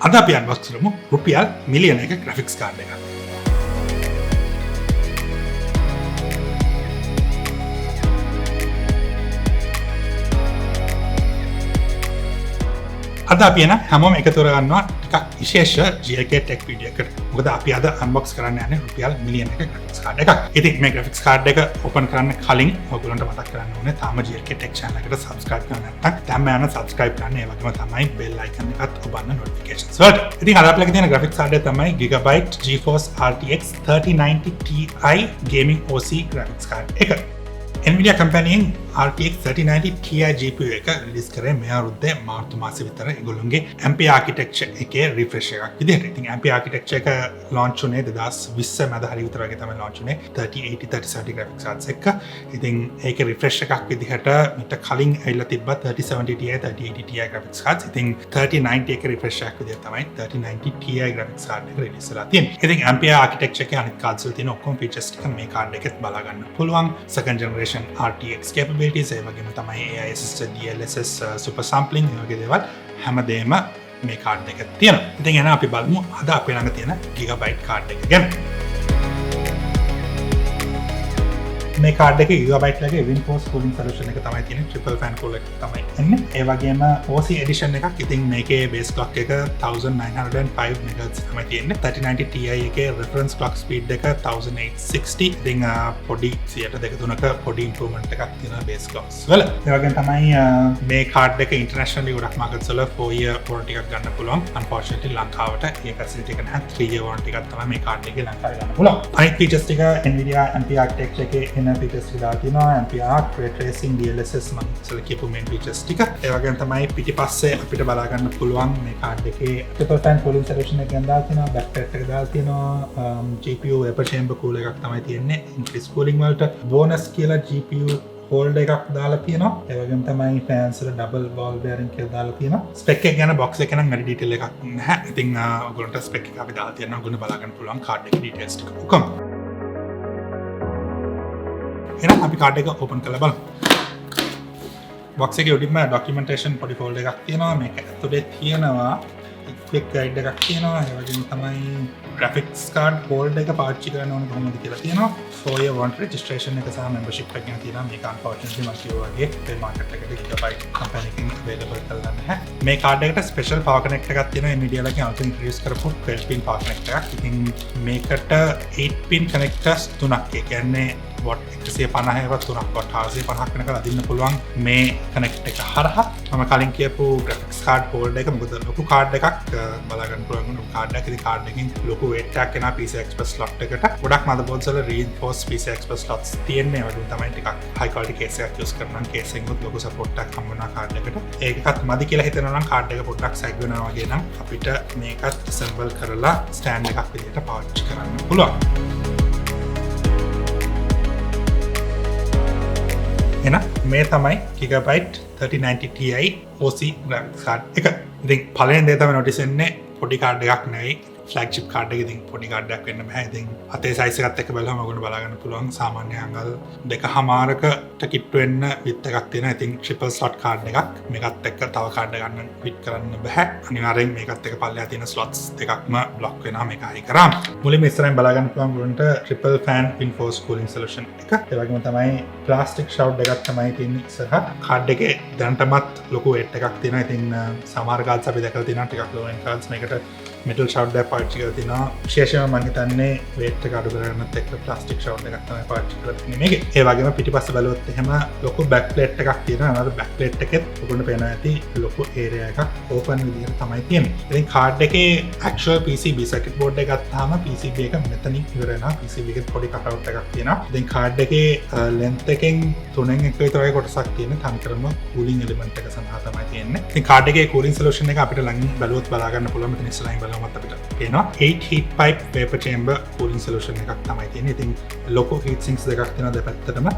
අද අපි unbox කරමු රුපියල් මිලියන එක graphics card එකක්. අද අපි එන හැමෝම එකතු කරගන්නවා ටිකක් විශේෂ GLK tech video එකකට. මොකද අපි අද unbox කරන්න යන්නේ රුපියල් මිලියන එක graphics card එකක්. ඉතින් මේ graphics card එක open කරන්න කලින් ඔයගොල්ලන්ට මතක් කරන්න ඕනේ තාම GLK tech channel එකට subscribe කරන්න නැත්නම් දැන්ම යන subscribe කරන්න. ඒ වගේම තමයි bell icon එකත් ඔබන්න notifications වලට. ඉතින් අද අපලගේ තියෙන graphics card එක තමයි Gigabyte GeForce RTX 3090Ti Gaming OC graphics card එක. Nvidia company RTX 3090Ti GPU එක රිලීස් කරේ මේ අවුරුද්දේ මාර්තු මාසෙ විතර ඒගොල්ලොන්ගේ Ampere architecture එකේ refresh එකක් විදිහට. ඉතින් Ampere architecture එක launch වුණේ 2020 මැද හරි විතර වගේ තමයි launch වුණේ 3080 3070 graphics cards එක. ඉතින් ඒකේ refresh එකක් විදිහට මීට කලින් ඇවිල්ලා තිබ්බා 3070 Ti 3080 Ti graphics cards. ඉතින් 3090 එකේ refresh එකක් විදිහට තමයි 3090 Ti graphics card එක රිලීස් වෙලා තියෙන්නේ. ඉතින් Ampere architecture එකේ අනිත් cards වල තියෙන ඔක්කොම features ටික මේ card එකෙත් බලා ගන්න පුළුවන්. Second generation RTX capabilities ඒ වගේම තමයි AI assisted DLSS super sampling ඒ වගේ දේවල් හැමදේම මේ කාඩ් එකේ තියෙනවා. ඉතින් එහෙනම් අපි බලමු අද අපේ ළඟ තියෙන Gigabyte කාඩ් එක ගැන. මේ කාඩ් එකේ Gigabyte ලගේ reinforced cooling solution එක තමයි තියෙන්නේ. triple fan cooler එක තමයි එන්නේ. ඒ වගේම OC edition එකක්. ඉතින් මේකේ base clock එක 1905 MHz තමයි තියෙන්නේ. 3090 Ti එකේ reference clock speed එක 1860. ඉතින් පොඩි 102-3ක පොඩි improvement එකක් තියෙනවා base clocks වල. ඒ වගේම තමයි මේ කාඩ් එක internationally ගොඩක් markets වල 4-year warranty එකක් ගන්න පුළුවන්. unfortunately ලංකාවට ඒ facility එක නැහැ. 3-year warranty එකක් තමයි මේ කාඩ් එකේ ලංකාවේ ගන්න පුළුවන්. අනිත් features ටික Nvidia Ampere architecture එකේ features ටික තියෙනවා. Ampere ray tracing DLSS මම ඉස්සෙල්ලා කියපු main features ටික. ඒ වගේම තමයි පිටිපස්සේ අපිට බලා ගන්න පුළුවන් මේ කාඩ් එකේ triple fan cooling solution එක දාලා තියෙනවා. backplate එක දාලා තියෙනවා. GPU vapor chamber cooler එකක් තමයි තියෙන්නේ. increase cooling වලට bonus කියලා GPU holder එකක් දාලා තියෙනවා. ඒ වගේම තමයි fans වල double ball bearing කියලා දාලා තියෙනවා. spec එක ගැන box එක නම් වැඩි detail එකක් නැහැ. ඉතින් ඔයගොල්ලන්ට spec එක අපි දාලා තියෙනවා. ඔයගොල්ලෝ බලා ගන්න පුළුවන් කාඩ් එකේ details ටික ඔක්කොම. එහෙනම් අපි කාඩ් එක ඕපන් කරලා බලමු. box එකේ උඩින්ම documentation පොඩි folder එකක් තියෙනවා. මේක ඇතුලේ තියෙනවා quick guide එකක් තියෙනවා. ඒ වගේම තමයි graphics card holder එක පාවිච්චි කරන්න ඕනේ කොහොමද කියලා තියෙනවා. 4-year warranty registration එක සහ membership එක ගැන තියෙනවා. මේක unfortunately මම කිව්වා වගේ මේ market එකට Gigabyte company එකෙන් available කරලා නැහැ. මේ card එකට special power connector එකක් තියෙනවා. Nvidia ලකින් අලුතින් introduce කරපු 12 pin power connector එකක්. ඉතින් මේකට 8 pin connectors තුනක්. ඒ කියන්නේ watt 150වත් තුනක් watt 450ක් වෙනකල් අදින්න පුළුවන් මේ connect එක හරහා. මම කලින් කියපු graphics card holder එක මොකද ලොකු card එකක් බලා ගන්න පුළුවන් ලොකු card එකක්. ඉතින් card එකකින් ලොකු weight එකක් එනවා PCI Express slot එකට. ගොඩක් motherboards වල reinforced PCI Express slots තියෙන්නේ. ඒ වගේම තමයි ටිකක් high quality case එකක් use කරනවා නම් case එකෙන් ලොකු support එකක් හම්බ වෙනවා card එකට. ඒකත් මදි කියලා හිතනවා නම් card එක පොඩ්ඩක් sag වෙනවා වගේ නම් අපිට මේකත් assemble කරලා stand එකක් විදිහට පාවිච්චි කරන්න පුළුවන්. එහෙනම් මේ තමයි Gigabyte 3090Ti OC graphics card එක. ඉතින් පළවෙනි දේ තමයි notice වෙන්නේ පොඩි card එකක් නෙවෙයි flagship card එක. ඉතින් පොඩි card එකක් වෙන්න බෑ. ඉතින් අතේ size එකත් එක්ක බලලා ඔයගොල්ලෝ බලා ගන්න පුළුවන් සාමාන්‍ය අඟල් 2.5කට කිට්ටු වෙන්න width එකක් තියෙනවා. ඉතින් triple slot card එකක්. මේකත් එක්ක තව card එකක් ගන්න fit කරන්න බෑ. අනිවාර්යෙන් මේකත් එක්ක පල්ලෙහා තියෙන slots දෙකක්ම block වෙනවා මේක හයි කරාම. මුලින්ම ඉස්සරහින් බලා ගන්න පුළුවන් ගොඩට triple fan reinforced cooling solution එක. ඒ වගේම තමයි plastic shroud එකක් තමයි තියෙන්නේ ඉස්සරහ. card එකේ දැනටමත් ලොකු weight එකක් තියෙනවා. ඉතින් සමහර cards අපි දැකලා තියෙනවා ටිකක් low end cards මේකට metal shroud එකක් පාවිච්චි කරලා තිනවා. විශේෂයෙන්ම මම හිතන්නේ weight එක අඩු කරගන්නත් එක්ක plastic shroud එකක් තමයි පාවිච්චි කරලා තියෙන්නේ මේකේ. ඒ වගේම පිටිපස්ස බලුවොත් එහෙම ලොකු back plate එකක් තියෙනවා. අර back plate එකෙත් ඔයගොල්ලන්ට පේනවා ඇති ලොකු area එකක් open විදිහට තමයි තියෙන්නේ. ඉතින් card එකේ actual PCB circuit board එක ගත්තාම PCB එක මෙතනින් ඉවර වෙනවා. PCB එකේ පොඩි cutout එකක් තියෙනවා. ඉතින් card එකේ length එකෙන් 3න් 1 විතර වගේ කොටසක් තියෙන තනිකරම cooling element එක සඳහා තමයි තියෙන්නේ. ඉතින් card එකේ cooling solution එක අපිට ළඟින් බලුවොත් බලා ගන්න පුළුවන්. මෙතන ඉස්සරහින් බලමු අපිට පේනවා 8 heat pipe vapor chamber cooling solution එකක් තමයි තියෙන්නේ. ඉතින් ලොකු heat sinks දෙකක් තියෙනවා දෙපැත්තටම.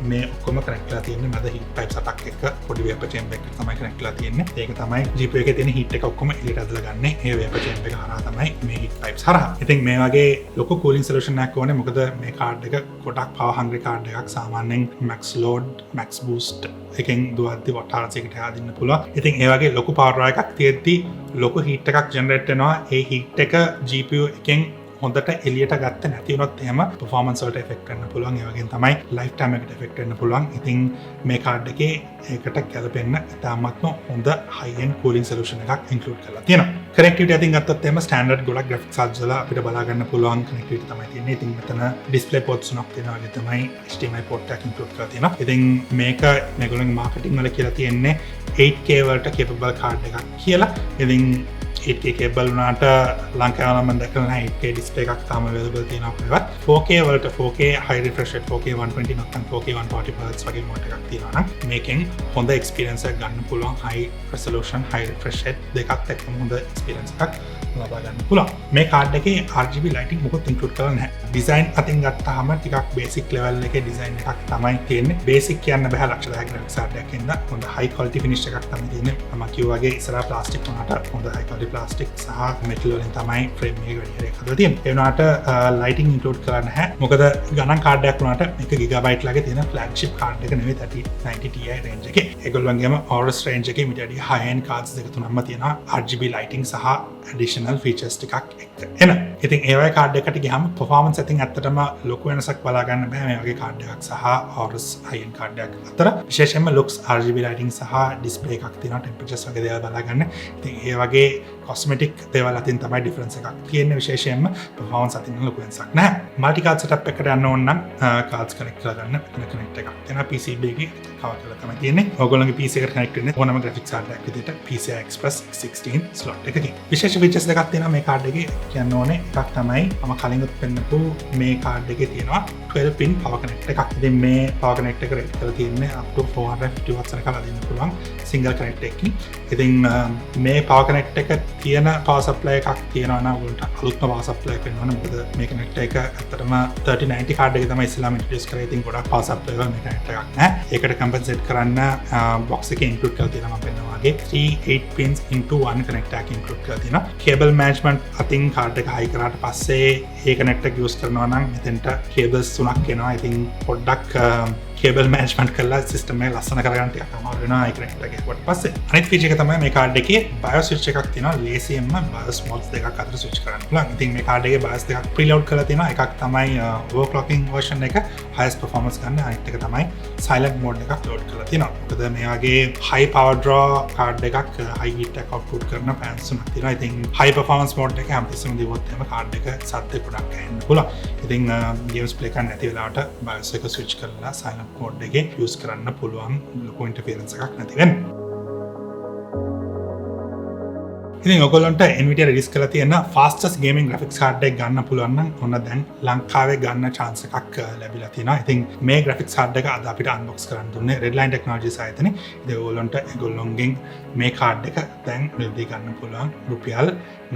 මේ ඔක්කොම connect කරලා තියෙන්නේ මැද heat pipe සතක් එක්ක පොඩි vapor chamber එකක් තමයි connect කරලා තියෙන්නේ. ඒක තමයි GPU එකේ තියෙන heat එක ඔක්කොම එළියට ඇදලා ගන්න. ඒ vapor chamber එක හරහා තමයි මේ heat pipes හරහා. ඉතින් මේ වගේ ලොකු cooling solution එකක් ඕනේ. මොකද මේ card එක ගොඩක් power hungry card එකක්. සාමාන්‍යයෙන් max load max boost එකෙන් දුවද්දි watt 400කට හදින්න පුළුවන්. ඉතින් ඒ වගේ ලොකු power එකක් තියෙද්දි ලොකු heat එකක් generate වෙනවා. ඒ heat එක GPU එකෙන් හොඳට එලියට ගත්ත නැති වුණොත් එහෙම performance වලට effect වෙන්න පුළුවන්. ඒ වගේම තමයි lifetime එකට effect වෙන්න පුළුවන්. ඉතින් මේ කාඩ් එකේ ඒකට ගැලපෙන්න ඉතාමත්ම හොඳ high end cooling solution එකක් include කරලා තියෙනවා. connectivity අතින් ගත්තොත් එහෙම standard ගොඩක් graphics cards වල අපිට බලා ගන්න පුළුවන් connectivity තමයි තියෙන්නේ. ඉතින් මෙතන display ports තුනක් තියෙනවා. ඒ තමයි HDMI port එකක් include කරලා තියෙනවා. ඉතින් මේක මේගොල්ලන්ගේ marketing වල කියලා තියෙන්නේ 8K වලට capable card එකක් කියලා. ඉතින් 8K cable වුණාට ලංකාවේ නම් දැකලා නැහැ 8K display එකක් තාම available තියෙනවා. 4K වලට 4K high refresh rate 4K 120 නැත්නම් 4K 140 Hz වගේ mode එකක් තියෙනවා නම් මේකෙන් හොඳ experience එකක් ගන්න පුළුවන්. high resolution high refresh rate දෙකත් එක්කම හොඳ experience එකක් ලබා ගන්න පුළුවන්. මේ කාඩ් එකේ RGB lighting මොකක්ද include කරලා නැහැ. design අතින් ගත්තාම ටිකක් basic level එකේ design එකක් තමයි තියෙන්නේ. basic කියන්න බෑ ලක්ෂ 10ක graphics card එකක් ඉන්න හොඳ high quality finish එකක් තමයි තියෙන්නේ. මම කිව්වා වගේ ඉස්සරහ plastic වුණාට හොඳ high quality plastic සහ metal වලින් තමයි frame එක වැඩි හරියක් හදලා තියෙන්නේ. ඒ වුණාට lighting include කරලා නැහැ. මොකද ගණන් කාඩ් එකක් වුණාට මේක Gigabyte ලාගේ තියෙන flagship card එක නෙවෙයි 3090 Ti range එකේ. ඒගොල්ලන්ගේම Aorus range එකේ මිට වැඩි high end cards දෙක තුනක්ම තියෙනවා. RGB lighting සහ additional features ටිකක් එක්ක එන. ඉතින් ඒ වගේ කාඩ් එකකට ගියාම performance setting ඇත්තටම ලොකු වෙනසක් බලා ගන්න බෑ මේ වගේ කාඩ් එකක් සහ Aorus high end කාඩ් එකක් අතර. විශේෂයෙන්ම looks RGB lighting සහ display එකක් තියෙනවා. temperatures වගේ දේවල් බලා ගන්න. ඉතින් ඒ වගේ cosmetic දේවල් අතින් තමයි difference එකක් තියෙන්නේ. විශේෂයෙන්ම performance අතින් ලොකු වෙනසක් නැහැ. multi card setup එකකට යන්න ඕන නම් cards connect කරගන්න මෙතන connect එකක් තියෙනවා. PCB එකේ cover කරලා තමයි තියෙන්නේ. ඔයගොල්ලෝගේ PC එකට connect වෙන්නේ ඕනම graphics card එකක් විදිහට PCI Express 16 slot එකකින්. විශේෂ features දෙකක් තියෙනවා මේ කාඩ් එකේ. කියන්න ඕනේ එකක් තමයි මම කලින්ත් පෙන්නපු මේ කාඩ් එකේ තියෙනවා 12 pin power connector එකක්. ඉතින් මේ power connector එක රෙඩි කරලා තියෙන්නේ up to 450 watts එකක් අදින්න පුළුවන් single connector එකකින්. ඉතින් මේ power connector එක තියෙන power supply එකක් තියෙනවා නම් උන්ට අලුත්ම power supply එකක් වෙනවා. මොකද මේ connector එක ඇත්තටම 3090 කාඩ් එකේ තමයි ඉස්සෙල්ලාම introduce කරේ. ඉතින් ගොඩක් power supply වල මේ connector එකක් නැහැ. ඒකට compensate කරන්න box එකේ include කරලා තියෙනවා මම පෙන්නවා වගේ 3 8 pins into 1 connector එකක් include කරලා තියෙනවා. cable management අතින් කාඩ් එක high කරාට පස්සේ ඒ connector එක use කරනවා නම් මෙතෙන්ට cables තුනක් එනවා. ඉතින් පොඩ්ඩක් cable management කරලා system එක ලස්සන කරගන්න ටිකක් අමාරු වෙනවා ඒ connector එක කොට පස්සේ. අනිත් feature එක තමයි මේ කාඩ් එකේ BIOS switch එකක් තියෙනවා. ලේසියෙන්ම BIOS modes දෙකක් අතර switch කරන්න පුළුවන්. ඉතින් මේ කාඩ් එකේ BIOS දෙකක් preload කරලා තියෙනවා. එකක් තමයි overclocking version එක highest performance ගන්න. අනිත් එක තමයි silent mode එකක් load කරලා තියෙනවා. මොකද මේ වගේ high power draw කාඩ් එකක් high heat එකක් output කරන fans තුනක් තියෙනවා. ඉතින් high performance mode එක හැමතිස්සෙම දිවුවොත් එහෙම කාඩ් එක සද්ද ගොඩක් ඇහෙන්න පුළුවන්. ඉතින් games play කරන්න නැති වෙලාවට BIOS එක switch කරලා silent mode එකේ use කරන්න පුළුවන් ලොකු interference එකක් නැති වෙන්න. ඉතින් ඔයගොල්ලන්ට Nvidia release කරලා තියෙන fastest gaming graphics card එක ගන්න පුළුවන් නම් ඔන්න දැන් ලංකාවේ ගන්න chance එකක් ලැබිලා තියෙනවා. ඉතින් මේ graphics card එක අද අපිට unbox කරන්න දුන්නේ Redline Technologies ආයතනේ. ඉතින් ඔයගොල්ලන්ට ඒගොල්ලොන්ගෙන් මේ card එක දැන් ready ගන්න පුළුවන් රුපියල්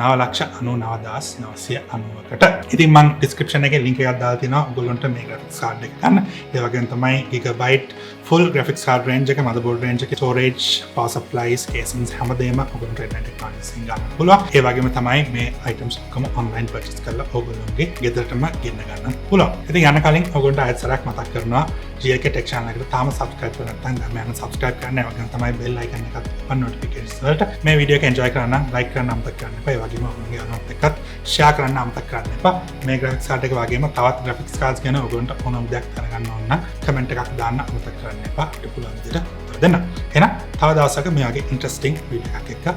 9,99,990කට. ඉතින් මම description එකේ link එකක් දාලා තියෙනවා ඔයගොල්ලන්ට මේ graphics card එක ගන්න. ඒ වගේම තමයි Gigabyte full graphics card range එක, motherboard range එක, storage, power supplies, casings හැමදේම ඔයගොල්ලන්ට Redline Technologies එකෙන් ගන්න පුළුවන්. ඒ වගේම තමයි මේ items ඔක්කොම online purchase කරලා ඔයගොල්ලන්ගේ ගෙදරටම ගෙන්න ගන්න පුළුවන්. ඉතින් යන කලින් ඔයගොල්ලන්ට ආයෙත් සරක් මතක් කරනවා GLK Tech channel එකට තාම subscribe කරලා නැත්නම් දැන් යන subscribe කරන්න. ඒ වගේම තමයි bell icon එකත් on notifications වලට. මේ වීඩියෝ එක enjoy කරන්න නම් like කරන්න අමතක කරන්න එපා. ඒ වගේම ඔයගොල්ලන්ගේ අනුත් එක්කත් share කරන්න අමතක කරන්න එපා. මේ graphics card එක වගේම තවත් graphics cards ගැන ඔයගොල්ලන්ට ඕනම දෙයක් දැනගන්න ඕන නම් comment එකක් දාන්න අමතක කරන්න එපා. ඒ පුළුවන් විදිහට දෙන්න. එහෙනම් තව දවසක මේ වගේ interesting වීඩියෝ එකක් එක්ක